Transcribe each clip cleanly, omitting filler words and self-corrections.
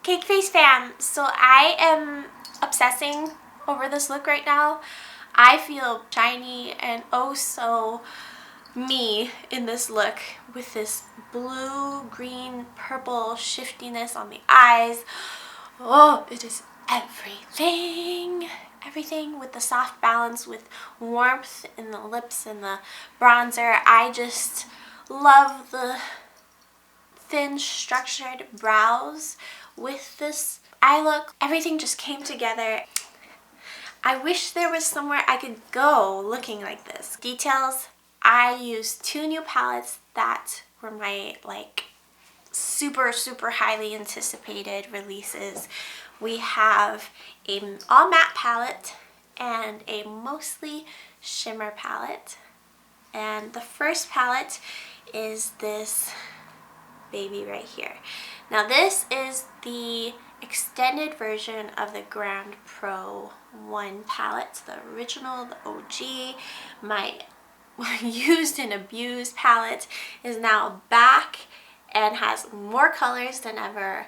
CakeFaceFam, so I am obsessing over this look right now. I feel shiny and oh so me in this look with this blue, green, purple shiftiness on the eyes. Oh, it is everything. Everything with the soft balance with warmth in the lips and the bronzer. I just love the thin structured brows with this eye look. Everything just came together. I wish there was somewhere I could go looking like this. Details, I used two new palettes that were my super highly anticipated releases. We have an all matte palette and a mostly shimmer palette. And the first palette is this baby right here. Now this is the extended version of the Grand Pro 1 palette, the original, the OG. My used and abused palette is now back and has more colors than ever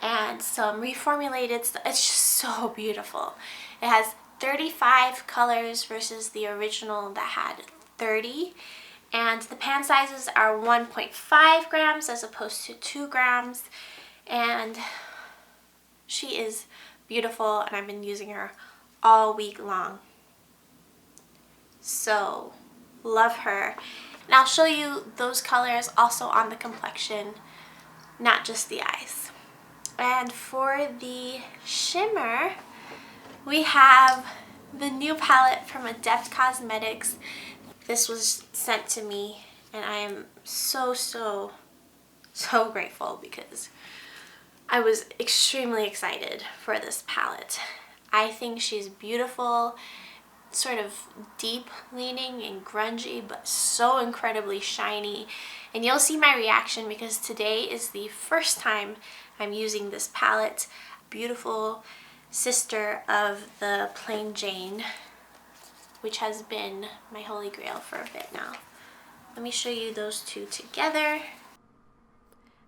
and some reformulated stuff. It's just so beautiful. It has 35 colors versus the original that had 30, and the pan sizes are 1.5 grams as opposed to 2 grams, and she is beautiful and I've been using her all week long. So love her. And I'll show you those colors also on the complexion, not just the eyes. And for the shimmer, we have the new palette from Adept Cosmetics. This was sent to me and I am so grateful because I was extremely excited for this palette. I think she's beautiful, sort of deep leaning and grungy, but so incredibly shiny. And you'll see my reaction because today is the first time I'm using this palette. Beautiful sister of the Plain Jane, which has been my holy grail for a bit now. Let me show you those two together.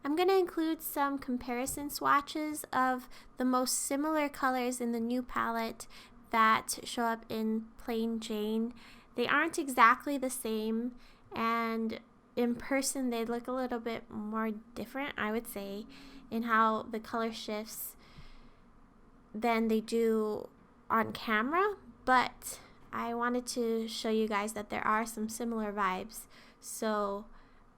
I'm going to include some comparison swatches of the most similar colors in the new palette that show up in Plain Jane. They aren't exactly the same, and in person they look a little bit more different, I would say, in how the color shifts than they do on camera, but I wanted to show you guys that there are some similar vibes. So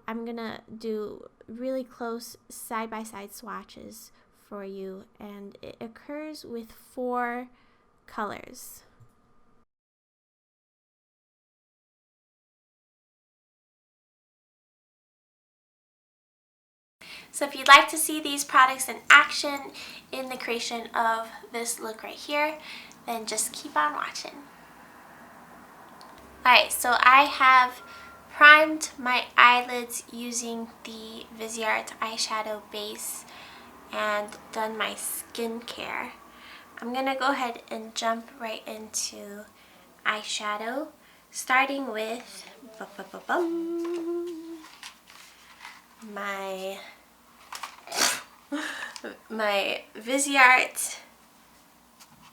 I'm gonna do really close side-by-side swatches for you, and it occurs with 4 colors. So if you'd like to see these products in action in the creation of this look right here, then just keep on watching. Alright, so I have primed my eyelids using the Viseart eyeshadow base and done my skincare. I'm going to go ahead and jump right into eyeshadow, starting with my Viseart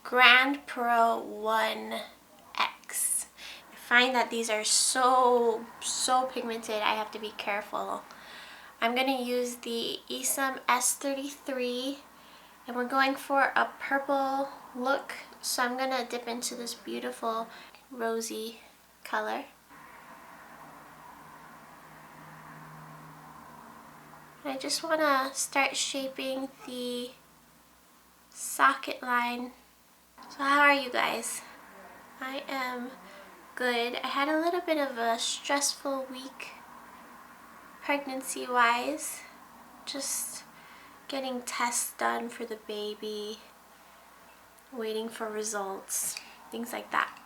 Grand Pro 1X. I find that these are so pigmented, I have to be careful. I'm going to use the Esam S33, and we're going for a purple look, so I'm going to dip into this beautiful rosy color. I just want to start shaping the socket line. So how are you guys? I am good. I had a little bit of a stressful week pregnancy wise, just getting tests done for the baby, waiting for results, things like that,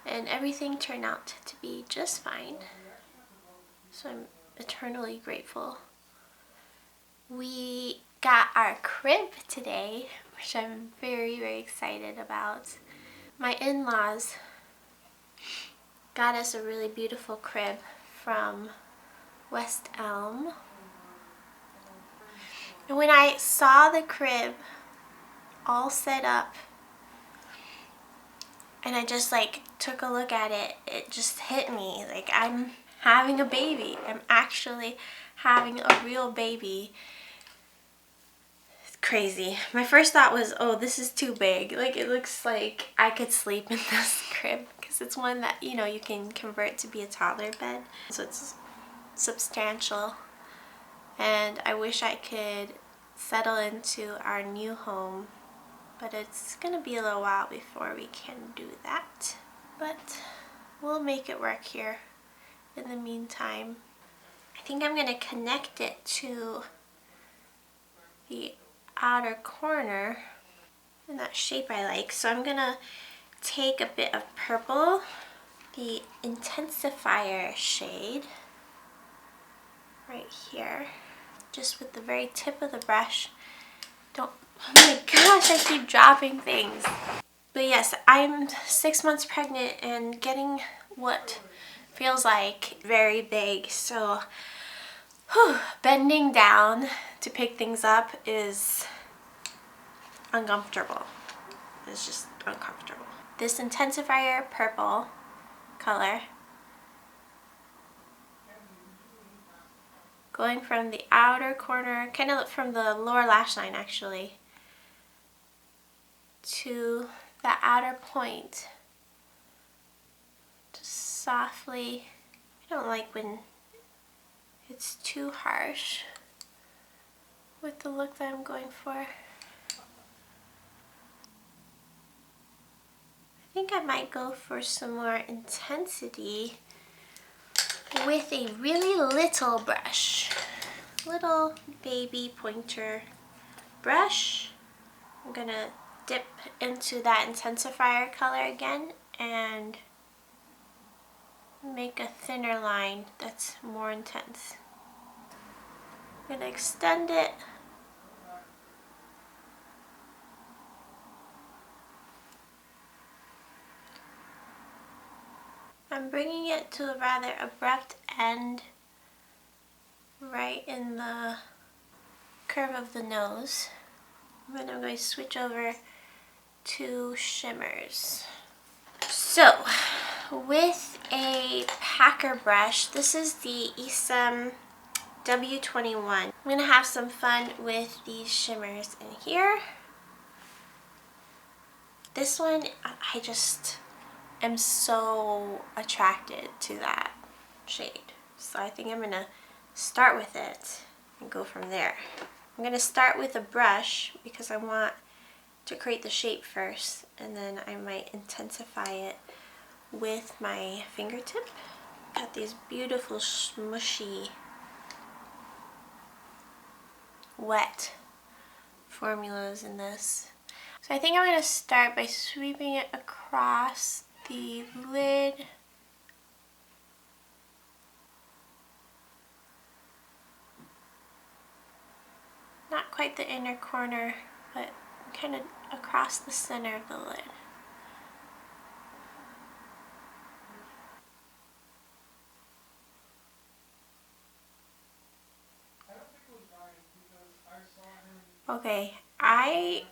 and everything turned out to be just fine, so I'm eternally grateful. We got our crib today, which I'm very excited about. My in-laws got us a really beautiful crib from West Elm. And when I saw the crib, all set up. And I just like took a look at it. It just hit me. Like, I'm having a baby. I'm actually having a real baby. It's crazy. My first thought was, oh, this is too big. Like, it looks like I could sleep in this crib because it's one that, you know, you can convert to be a toddler bed. So it's substantial. And I wish I could settle into our new home, but it's gonna be a little while before we can do that. But we'll make it work here in the meantime. I think I'm gonna connect it to the outer corner in that shape I like. So I'm gonna take a bit of purple, the intensifier shade right here, just with the very tip of the brush. Oh my gosh, I keep dropping things. But yes, I'm 6 months pregnant and getting what feels like very big. So bending down to pick things up is uncomfortable. It's just uncomfortable. This intensifier purple color, going from the outer corner, kind of from the lower lash line actually, to the outer point. Just softly. I don't like when it's too harsh with the look that I'm going for. I think I might go for some more intensity with a really little brush. Little baby pointer brush. I'm gonna dip into that intensifier color again and make a thinner line that's more intense. I'm gonna extend it. I'm bringing it to a rather abrupt end right in the curve of the nose. And then I'm going to switch over to shimmers. So, with a packer brush, this is the EYESHADOW W21. I'm going to have some fun with these shimmers in here. This one, I just am so attracted to that shade. So I think I'm going to start with it and go from there. I'm going to start with a brush because I want to create the shape first, and then I might intensify it with my fingertip. Got these beautiful smushy wet formulas in this. So I think I'm going to start by sweeping it across the lid. Not quite the inner corner, but kind of across the center of the lid. Okay, I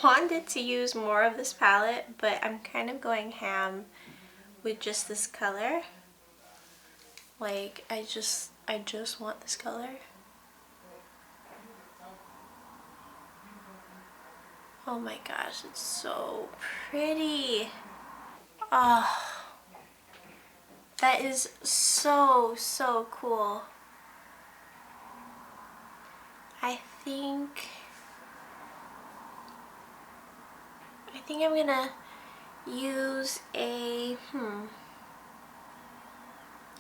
wanted to use more of this palette, but I'm kind of going ham with just this color. Like, I just want this color. Oh my gosh, it's so pretty. Oh, that is so, so cool. I think I'm gonna use a,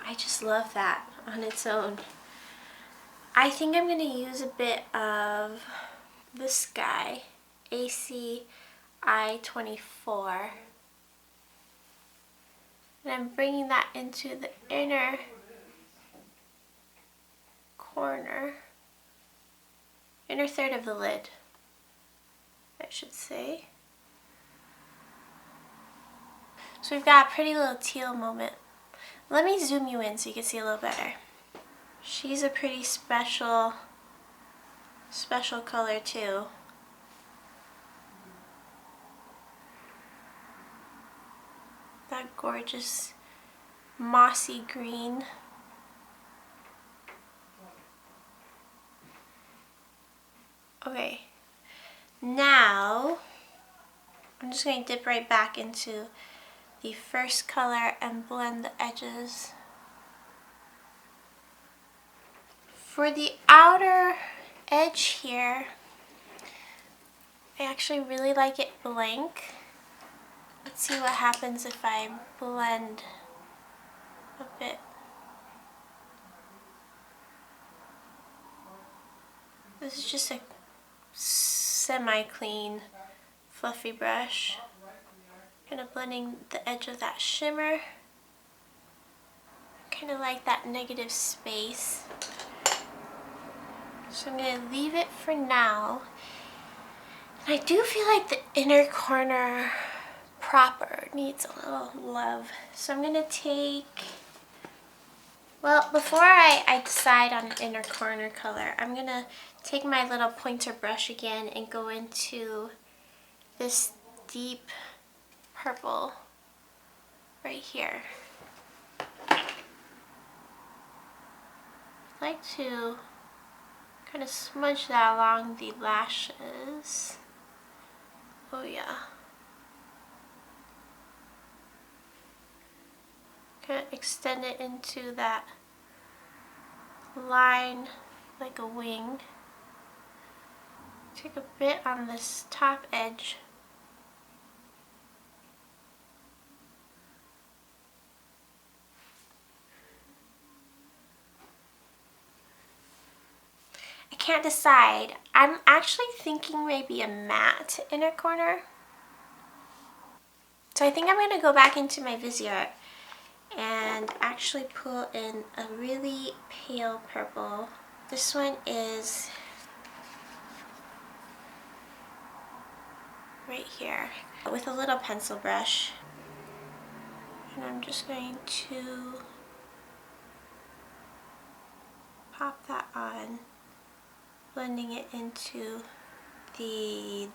I just love that on its own. I think I'm gonna use a bit of this guy, ACI 24. And I'm bringing that into the inner corner, inner third of the lid, I should say. So we've got a pretty little teal moment. Let me zoom you in so you can see a little better. She's a pretty special color too. that gorgeous mossy green. Okay, now I'm just going to dip right back into the first color and blend the edges. For the outer edge here, I actually really like it blank. Let's see what happens if I blend a bit. This is just a semi-clean, fluffy brush. Kind of blending the edge of that shimmer. Kind of like that negative space. So I'm going to leave it for now. And I do feel like the inner corner proper needs a little love. So I'm going to take, well, before I decide on an inner corner color, I'm going to take my little pointer brush again and go into this deep purple right here. I like to kind of smudge that along the lashes. Oh yeah. Kind of extend it into that line like a wing. Take a bit on this top edge. I can't decide. I'm actually thinking maybe a matte inner corner. So I think I'm going to go back into my Viseart and actually pull in a really pale purple. This one is right here with a little pencil brush. And I'm just going to pop that on, blending it into the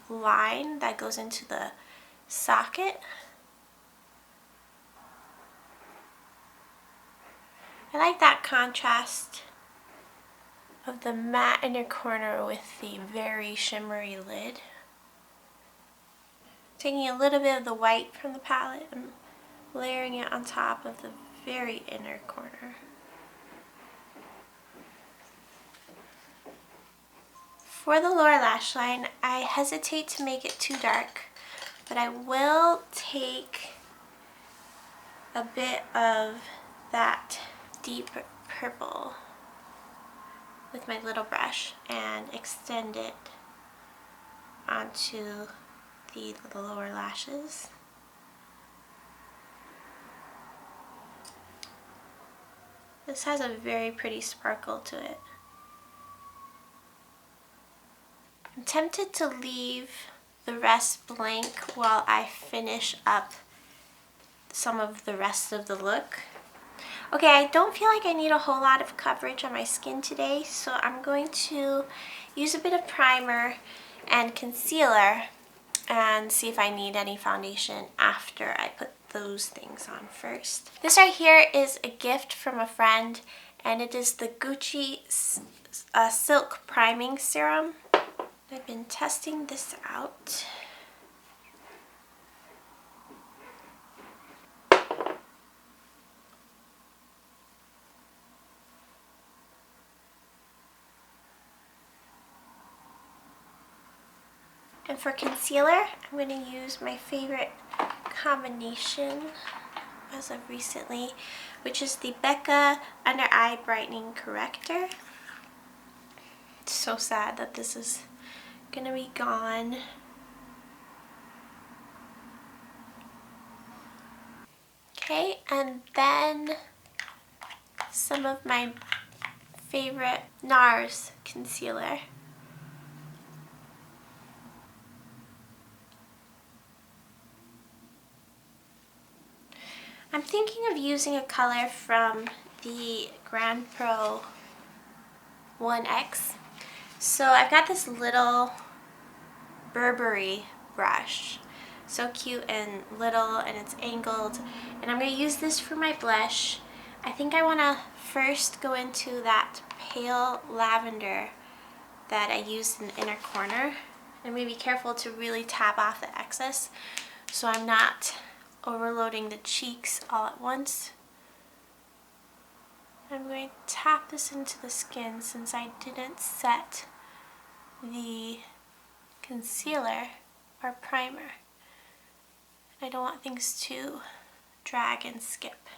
line that goes into the socket. I like that contrast of the matte inner corner with the very shimmery lid. Taking a little bit of the white from the palette and layering it on top of the very inner corner. For the lower lash line, I hesitate to make it too dark, but I will take a bit of that deep purple with my little brush and extend it onto the lower lashes. This has a very pretty sparkle to it. I'm tempted to leave the rest blank while I finish up some of the rest of the look. Okay, I don't feel like I need a whole lot of coverage on my skin today, so I'm going to use a bit of primer and concealer and see if I need any foundation after I put those things on first. This right here is a gift from a friend, and it is the Gucci Silk Priming Serum. I've been testing this out. And for concealer, I'm going to use my favorite combination as of recently, which is the Becca Under Eye Brightening Corrector. It's so sad that this is going to be gone. Okay, and then some of my favorite NARS concealer. I'm thinking of using a color from the Grand Pro 1X. So I've got this little Burberry brush. So cute and little, and it's angled. And I'm going to use this for my blush. I think I want to first go into that pale lavender that I used in the inner corner. I'm going to be careful to really tap off the excess so I'm not overloading the cheeks all at once. I'm going to tap this into the skin since I didn't set the concealer or primer. I don't want things to drag and skip.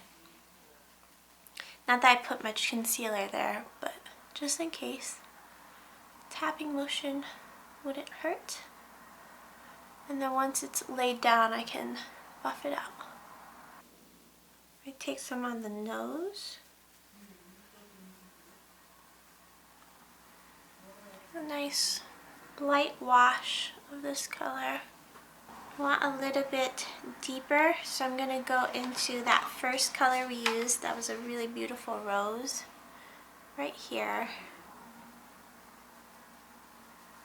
Not that I put much concealer there, but just in case. Tapping motion wouldn't hurt. And then once it's laid down, I can buff it out. I take some on the nose. A nice light wash of this color. I want a little bit deeper, so I'm going to go into that first color we used. That was a really beautiful rose right here.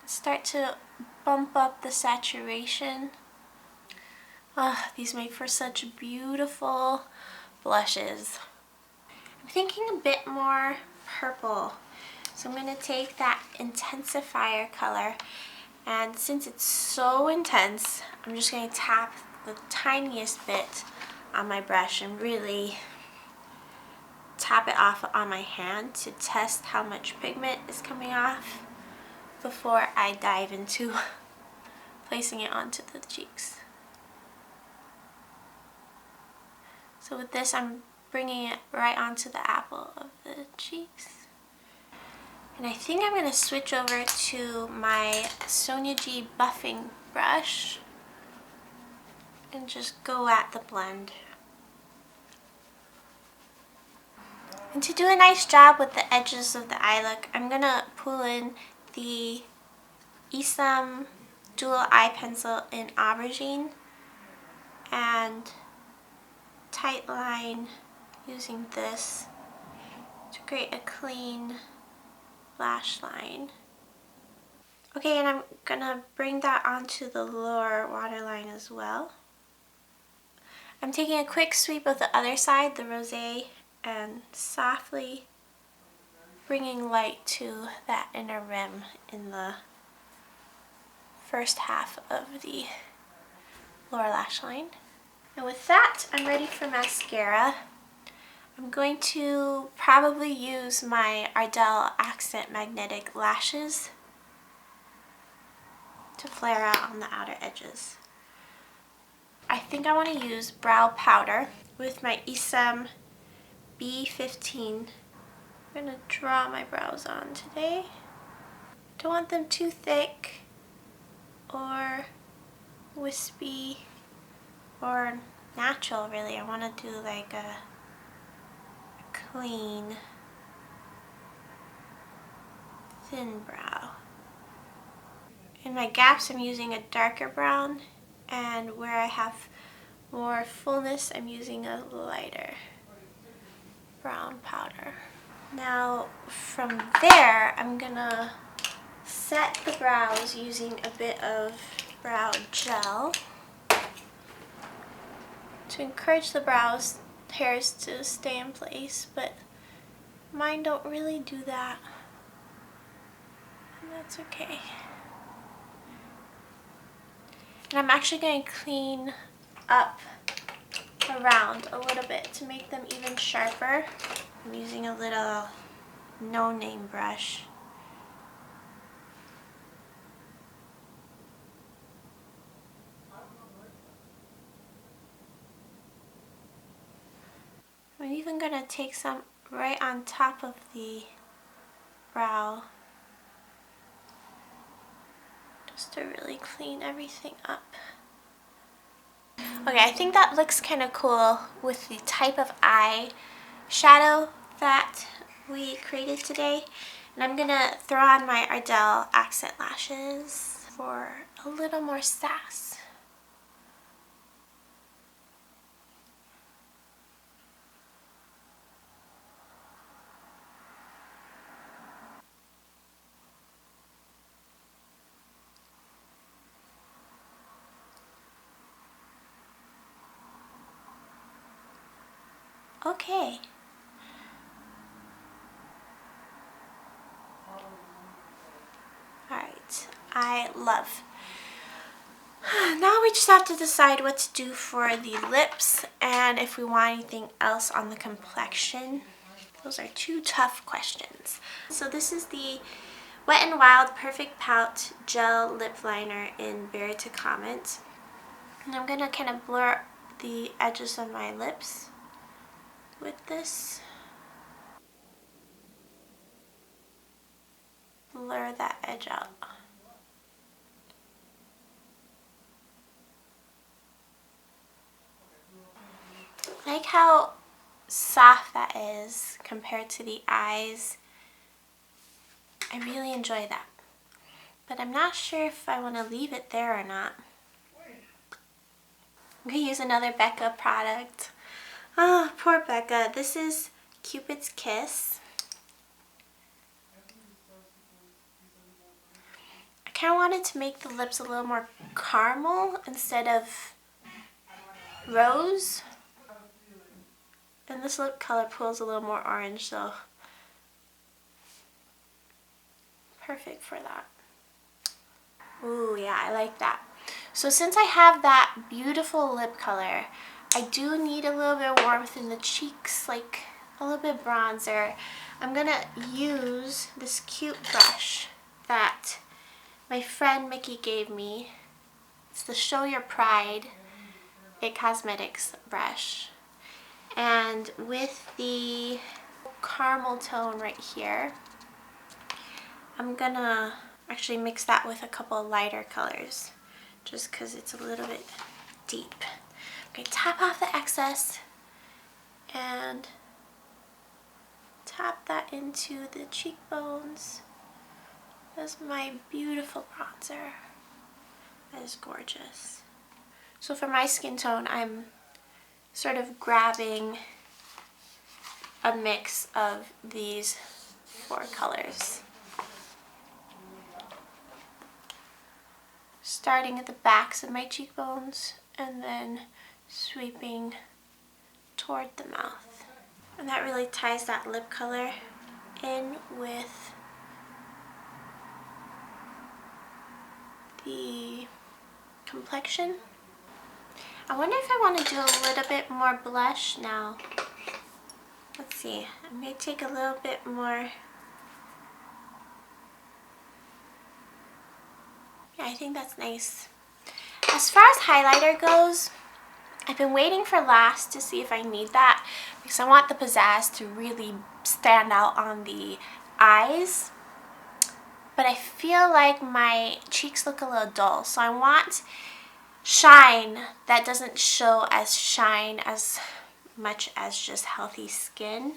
Start to bump up the saturation. Oh, these make for such beautiful blushes. I'm thinking a bit more purple, so I'm going to take that intensifier color, and since it's so intense, I'm just going to tap the tiniest bit on my brush and really tap it off on my hand to test how much pigment is coming off before I dive into placing it onto the cheeks. So with this, I'm bringing it right onto the apple of the cheeks. And I think I'm going to switch over to my Sonia G buffing brush and just go at the blend. And to do a nice job with the edges of the eye look, I'm going to pull in the EYESHADOW Dual Eye Pencil in Aubergine and tight line using this to create a clean lash line. Okay, and I'm gonna bring that onto the lower waterline as well. I'm taking a quick sweep of the other side, the rosé, and softly bringing light to that inner rim in the first half of the lower lash line. And with that, I'm ready for mascara. I'm going to probably use my Ardell Accent Magnetic Lashes to flare out on the outer edges. I think I want to use brow powder with my EYESHADOW B15. I'm going to draw my brows on today. Don't want them too thick or wispy or natural, really. I want to do like a clean, thin brow. In my gaps, I'm using a darker brown, and where I have more fullness, I'm using a lighter brown powder. Now, from there, I'm gonna set the brows using a bit of brow gel to encourage the brows hairs to stay in place, but mine don't really do that, and that's okay. And I'm actually going to clean up around a little bit to make them even sharper. I'm using a little no-name brush. I'm even going to take some right on top of the brow just to really clean everything up. Okay, I think that looks kind of cool with the type of eye shadow that we created today. And I'm going to throw on my Ardell Accent Lashes for a little more sass. Okay. Alright, I love. Now we just have to decide what to do for the lips and if we want anything else on the complexion. Those are two tough questions. So this is the Wet n Wild Perfect Pout Gel Lip Liner in Bear to Comment. And I'm going to kind of blur the edges of my lips with this. Blur that edge out. I like how soft that is compared to the eyes. I really enjoy that. But I'm not sure if I want to leave it there or not. I'm going to use another Becca product. Oh, poor Becca. This is Cupid's Kiss. I kind of wanted to make the lips a little more caramel instead of rose. And this lip color pulls a little more orange, so perfect for that. Ooh, yeah, I like that. So since I have that beautiful lip color, I do need a little bit of warmth in the cheeks, like a little bit of bronzer. I'm gonna use this cute brush that my friend Mickey gave me. It's the Show Your Pride It Cosmetics brush. And with the caramel tone right here, I'm gonna actually mix that with a couple lighter colors just because it's a little bit deep. Okay, tap off the excess and tap that into the cheekbones. That's my beautiful bronzer. That is gorgeous. So for my skin tone, I'm sort of grabbing a mix of these four colors. Starting at the backs of my cheekbones and then sweeping toward the mouth. And that really ties that lip color in with the complexion. I wonder if I want to do a little bit more blush now. Let's see. I'm going to take a little bit more. Yeah, I think that's nice. As far as highlighter goes, I've been waiting for last to see if I need that because I want the pizzazz to really stand out on the eyes. But I feel like my cheeks look a little dull, so I want shine that doesn't show as shine as much as just healthy skin.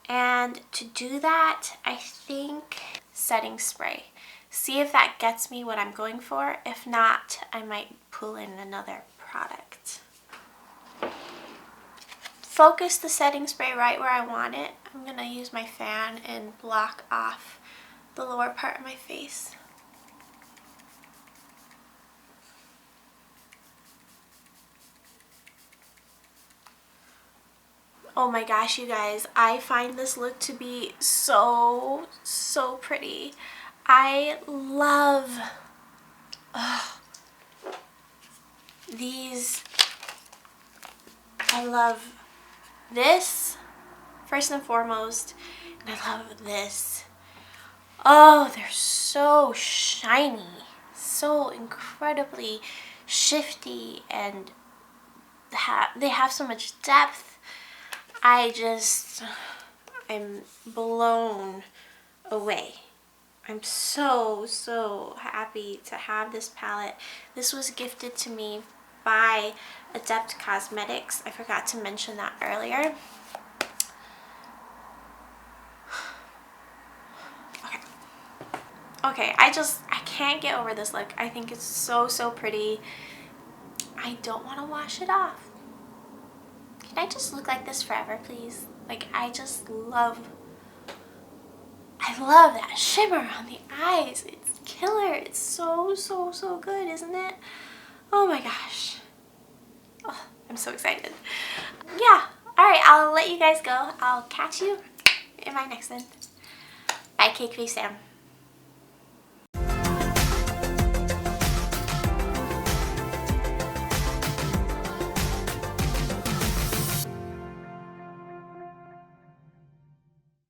And to do that, I think setting spray. See if that gets me what I'm going for. If not, I might pull in another product. Focus the setting spray right where I want it. I'm going to use my fan and block off the lower part of my face. Oh my gosh, you guys, I find this look to be so pretty. I love these. I love this first and foremost, and I love this. Oh, they're so shiny, so incredibly shifty, and they have so much depth. I'm blown away. I'm so happy to have this palette. This was gifted to me by Adept Cosmetics. I forgot to mention that earlier. Okay, I can't get over this look. I think it's so pretty. I don't want to wash it off. Can I just look like this forever, please? Like, I love that shimmer on the eyes. It's killer. It's so good, isn't it? Oh my gosh. Oh, I'm so excited. Yeah, all Alright, I'll let you guys go. I'll catch you in my next one. Bye, CakeFaceFam.